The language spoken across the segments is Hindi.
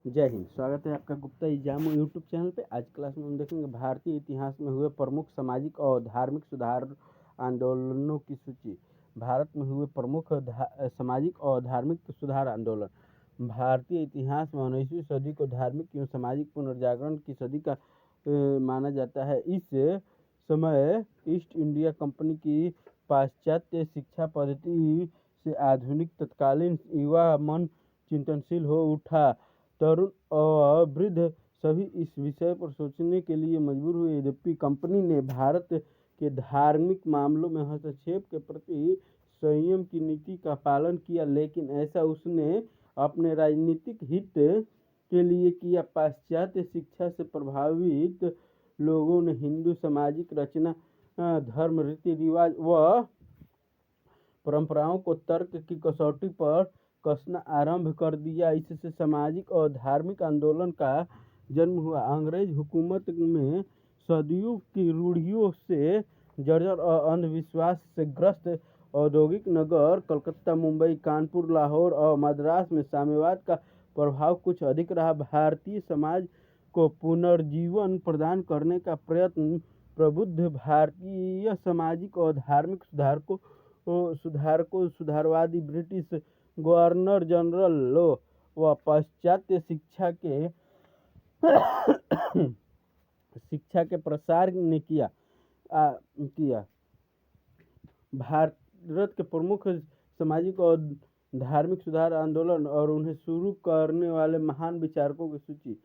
जय हिंद। स्वागत है आपका गुप्ता एग्जाम यूट्यूब चैनल पे। आज क्लास में हम देखेंगे भारतीय इतिहास में हुए प्रमुख सामाजिक और धार्मिक सुधार आंदोलनों की सूची। भारत में हुए प्रमुख सामाजिक और धार्मिक सुधार आंदोलन। भारतीय इतिहास में 19वीं सदी को धार्मिक एवं सामाजिक पुनर्जागरण की सदी का माना जाता है। इस समय ईस्ट इंडिया कंपनी की पाश्चात्य शिक्षा पद्धति से आधुनिक तत्कालीन युवा मन चिंतनशील हो उठा। तरुण और वृद्ध सभी इस विषय पर सोचने के लिए मजबूर हुए। यद्यपि कंपनी ने भारत के धार्मिक मामलों में हस्तक्षेप के प्रति संयम की नीति का पालन किया, लेकिन ऐसा उसने अपने राजनीतिक हित के लिए किया। पाश्चात्य शिक्षा से प्रभावित लोगों ने हिंदू सामाजिक रचना, धर्म, रीति रिवाज व परंपराओं को तर्क की कसौटी पर कसना आरंभ कर दिया। इससे सामाजिक और धार्मिक आंदोलन का जन्म हुआ। अंग्रेज हुकूमत में सदियों की रूढ़ियों से जर्जर और अंधविश्वास से ग्रस्त औद्योगिक नगर कलकत्ता, मुंबई, कानपुर, लाहौर और मद्रास में साम्यवाद का प्रभाव कुछ अधिक रहा। भारतीय समाज को पुनर्जीवन प्रदान करने का प्रयत्न प्रबुद्ध भारतीय सामाजिक और धार्मिक सुधारवादी ब्रिटिश गवर्नर जनरल व पाश्चात्य शिक्षा के प्रसार ने किया। भारत के प्रमुख सामाजिक और धार्मिक सुधार आंदोलन और उन्हें शुरू करने वाले महान विचारकों की सूची।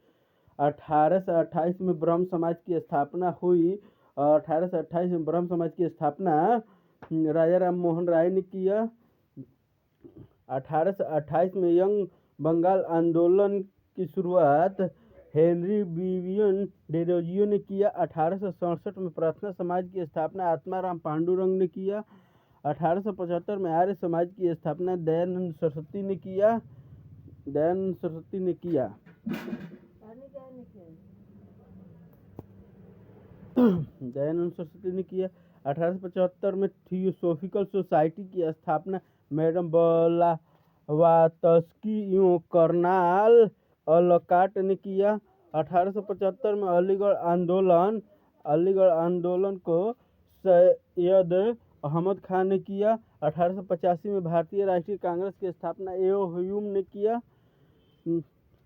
1828 में ब्रह्म समाज की स्थापना हुई। 1828 में ब्रह्म समाज की स्थापना राजा राम मोहन राय ने किया। 1828 में यंग बंगाल आंदोलन की शुरुआत हेनरी विवियन डेरोजियो ने किया। 1867 में प्रार्थना समाज की स्थापना आत्माराम पांडुरंग ने किया। 1875 में आर्य समाज की स्थापना दयानंद सरस्वती ने किया। दयानंद सरस्वती ने किया। 1875 में थियोसॉफिकल सोसाइटी की स्थापना मैडम ब्लावात्स्की एवं कर्नाल अलकाट ने किया। 1875 में अलीगढ़ आंदोलन को सैयद अहमद खान ने किया। 1885 में भारतीय राष्ट्रीय कांग्रेस की स्थापना एओ ह्यूम ने किया।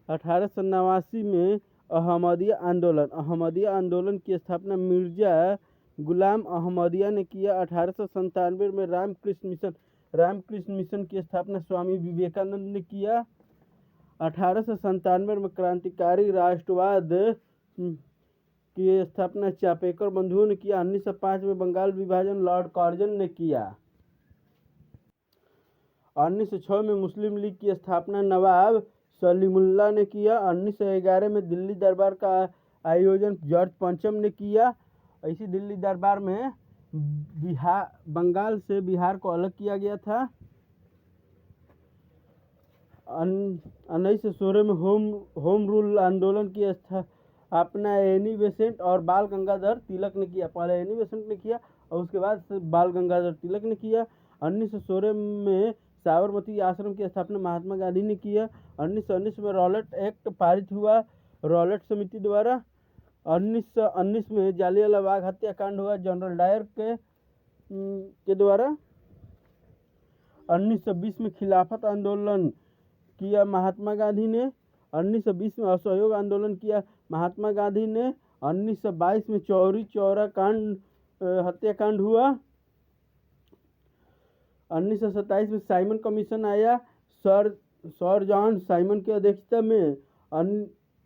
1889 में अहमदिया आंदोलन की स्थापना मिर्जा गुलाम अहमदिया ने किया। 1897 में रामकृष्ण मिशन की स्थापना स्वामी विवेकानंद ने किया। 1897 में क्रांतिकारी राष्ट्रवाद की स्थापना चापेकर बंधुओं ने किया। 1905 में बंगाल विभाजन लॉर्ड कार्जन ने किया। 1906 में मुस्लिम लीग की स्थापना नवाब सलीमुल्लाह ने किया। 1911 में दिल्ली दरबार का आयोजन जॉर्ज पंचम ने किया। इसी दिल्ली दरबार में बंगाल से बिहार को अलग किया गया था। 1916 में होम रूल आंदोलन की स्थापना एनी बेसेंट और बाल गंगाधर तिलक ने किया। पहले एनी बेसेंट ने किया और उसके बाद बाल गंगाधर तिलक ने किया। 1916 में साबरमती आश्रम की स्थापना महात्मा गांधी ने किया। 1919 में रॉलेट एक्ट पारित हुआ रॉलेट समिति द्वारा। 1919 में जालियांवाला बाग हत्याकांड हुआ जनरल डायर के द्वारा। 1920 में खिलाफत आंदोलन किया महात्मा गांधी ने। 1920 में असहयोग आंदोलन किया महात्मा गांधी ने। 1922 में चौरी चौरा हत्याकांड हुआ। 1927 में साइमन कमीशन आया सर जॉन साइमन की अध्यक्षता में।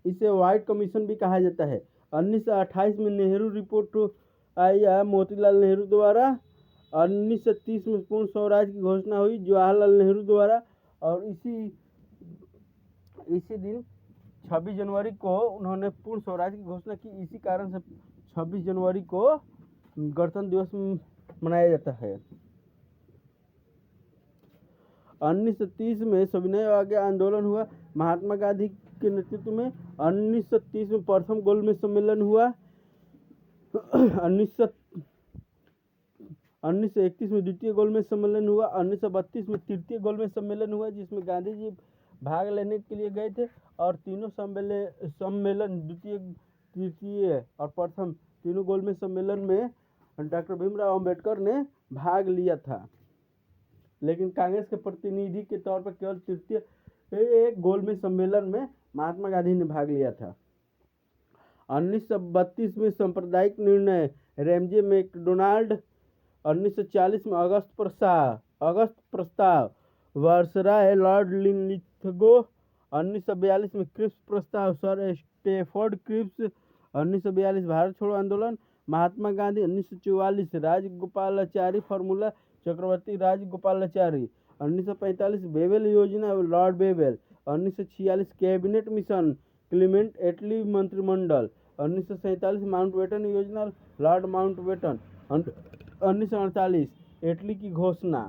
इसे व्हाइट कमीशन भी कहा जाता है। 1928 में नेहरू रिपोर्ट आया मोतीलाल नेहरू द्वारा। 1930 में पूर्ण स्वराज की घोषणा हुई जवाहरलाल नेहरू द्वारा। और इसी दिन 26 जनवरी को उन्होंने पूर्ण स्वराज की घोषणा की। इसी कारण से 26 जनवरी को गणतंत्र दिवस मनाया जाता है। 1930 में सविनय अवज्ञा आंदोलन हुआ महात्मा गांधी के नेतृत्व में। 1930 में प्रथम गोलमेज सम्मेलन हुआ। 1931 में द्वितीय गोलमेज सम्मेलन हुआ। 1932 में तृतीय गोलमेज सम्मेलन हुआ जिसमें गांधी जी भाग लेने के लिए गए थे और तीनों सम्मेलन द्वितीय, तृतीय और प्रथम तीनों गोलमेज सम्मेलन में डॉक्टर भीमराव अंबेडकर ने भाग लिया था, लेकिन कांग्रेस के प्रतिनिधि के तौर पर केवल तृतीय गोलमेज सम्मेलन में महात्मा गांधी ने भाग लिया था। 1932 में सांप्रदायिक निर्णय रैमजे मैकडोनाल्ड, 1940 में अगस्त प्रस्ताव वायसराय लॉर्ड लिनलिथगो, 1942 में क्रिप्स प्रस्ताव सर स्टैफोर्ड क्रिप्स, 1942 भारत छोड़ो आंदोलन महात्मा गांधी, 1944 राजगोपालाचारी फॉर्मूला चक्रवर्ती राजगोपालाचारी, 1945 बेबल योजना Lord Wavell, 1946 cabinet mission Clement Attlee मंत्रिमंडल, 1947 माउंटबेटन योजना लॉर्ड माउंटबेटन, 1948 एटली की घोषणा।